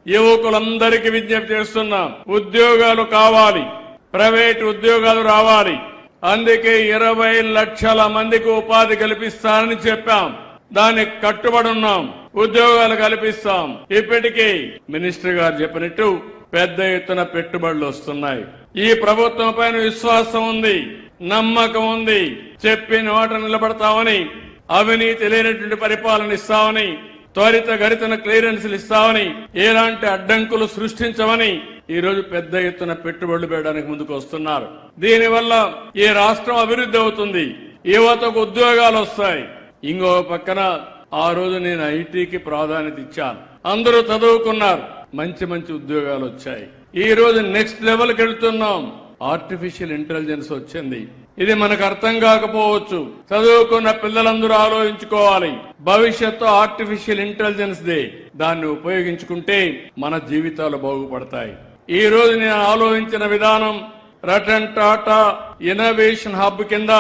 యువకులందరికీ విజ్ఞప్తి చేస్తున్నాం, ఉద్యోగాలు కావాలి, ప్రైవేట్ ఉద్యోగాలు రావాలి. అందుకే 20 లక్షల మందికి ఉపాధి కల్పిస్తానని చెప్పాం. దానికి కట్టుబడి ఉన్నాం. ఉద్యోగాలు కల్పిస్తాం. ఇప్పటికీ మినిస్టర్ గారు చెప్పినట్టు పెద్ద ఎత్తున పెట్టుబడులు వస్తున్నాయి. ఈ ప్రభుత్వం పైన విశ్వాసం ఉంది, నమ్మకం ఉంది. చెప్పిన మాట నిలబడతామని, అవినీతి లేనటువంటి పరిపాలన ఇస్తామని, త్వరితగతిన క్లియరెన్స్లు ఇస్తామని, ఎలాంటి అడ్డంకులు సృష్టించమని ఈ రోజు పెద్ద ఎత్తున పెట్టుబడులు పెట్టడానికి ముందుకు వస్తున్నారు. దీనివల్ల ఈ రాష్ట్రం అభివృద్ధి అవుతుంది, యువతకు ఉద్యోగాలు వస్తాయి. ఇంకో పక్కన ఆ రోజు నేను ఐటీకి ప్రాధాన్యత ఇచ్చాను. అందరూ చదువుకున్నారు, మంచి మంచి ఉద్యోగాలు వచ్చాయి. ఈ రోజు నెక్స్ట్ లెవెల్కి వెళ్తున్నాం. ఆర్టిఫిషియల్ ఇంటెలిజెన్స్ వచ్చింది. ఇది మనకు అర్థం కాకపోవచ్చు. చదువుకున్న పిల్లలందరూ ఆలోచించుకోవాలి. భవిష్యత్తు ఆర్టిఫిషియల్ ఇంటెలిజెన్స్ దే. దాన్ని ఉపయోగించుకుంటే మన జీవితాలు బాగుపడతాయి. ఈ రోజు నేను ఆలోచించిన విధానం, రతన్ టాటా ఇన్నోవేషన్ హబ్ కింద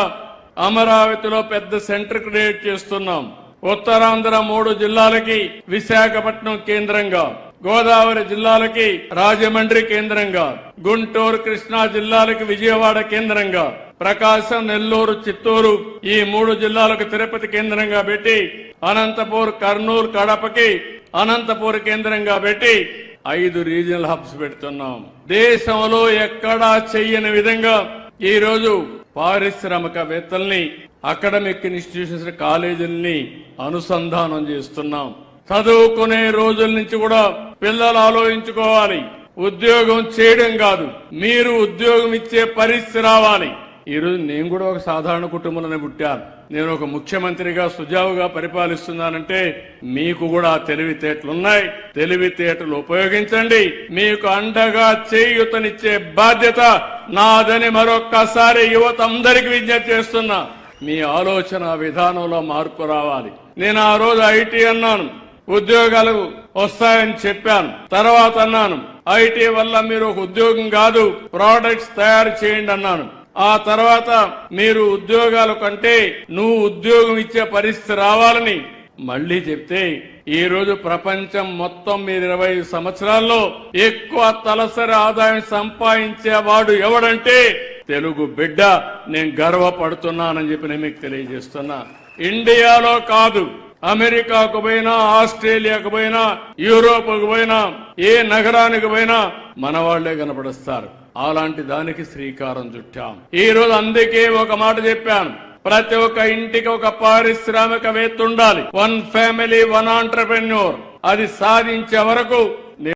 అమరావతిలో పెద్ద సెంటర్ క్రియేట్ చేస్తున్నాం. ఉత్తరాంధ్ర 3 జిల్లాలకి విశాఖపట్నం కేంద్రంగా, గోదావరి జిల్లాలకి రాజమండ్రి కేంద్రంగా, గుంటూరు కృష్ణా జిల్లాలకి విజయవాడ కేంద్రంగా, ప్రకాశం నెల్లూరు చిత్తూరు ఈ 3 జిల్లాలకు తిరుపతి కేంద్రంగా పెట్టి, అనంతపూర్ కర్నూలు కడపకి అనంతపూర్ కేంద్రంగా పెట్టి 5 రీజనల్ హబ్స్ పెడుతున్నాం. దేశంలో ఎక్కడా చెయ్యని విధంగా ఈ రోజు పారిశ్రామికవేత్తల్ని, అకాడమిక్ ఇన్స్టిట్యూషన్స్, కాలేజీల్ని అనుసంధానం చేస్తున్నాం. చదువుకునే రోజుల నుంచి కూడా పిల్లలు ఆలోచించుకోవాలి. ఉద్యోగం చేయడం కాదు, మీరు ఉద్యోగం ఇచ్చే పరిస్థితి రావాలి. ఈ రోజు నేను కూడా ఒక సాధారణ కుటుంబంలోనే పుట్టాను. నేను ఒక ముఖ్యమంత్రిగా సుజావుగా పరిపాలిస్తున్నానంటే మీకు కూడా తెలివితేటలున్నాయి. తెలివితేటలు ఉపయోగించండి. మీకు అండగా చేయూతనిచ్చే బాధ్యత నాదని మరొక్కసారి యువత అందరికీ విజ్ఞప్తి చేస్తున్నా. మీ ఆలోచన విధానంలో మార్పు రావాలి. నేను ఆ రోజు ఐటీ అన్నాను, ఉద్యోగాలు వస్తాయని చెప్పాను. తర్వాత అన్నాను, ఐటీ వల్ల మీరు ఒక ఉద్యోగం కాదు, ప్రోడక్ట్స్ తయారు చేయండి అన్నాను. ఆ తర్వాత మీరు ఉద్యోగాల కంటే నువ్వు ఉద్యోగం ఇచ్చే పరిస్థితి రావాలని మళ్లీ చెప్తే, ఈ రోజు ప్రపంచం మొత్తం మీరు 25 సంవత్సరాల్లో ఎక్కువ తలసరి ఆదాయం సంపాదించేవాడు ఎవడంటే తెలుగు బిడ్డ. నేను గర్వపడుతున్నానని చెప్పి నేను మీకు తెలియజేస్తున్నా. ఇండియాలో కాదు, అమెరికాకు పోయినా, ఆస్ట్రేలియాకు పోయినా, యూరోప్కు పోయినా, ఏ నగరానికి పోయినా మన వాళ్లే కనపడుస్తారు. అలాంటి దానికి శ్రీకారం చుట్టాం. ఈ రోజు అందుకే ఒక మాట చెప్పాను, ప్రతి ఒక్క ఇంటికి ఒక పారిశ్రామికవేత్త ఉండాలి. 1 ఫ్యామిలీ 1 ఆంటర్‌ప్రెన్యూర్. అది సాధించే వరకు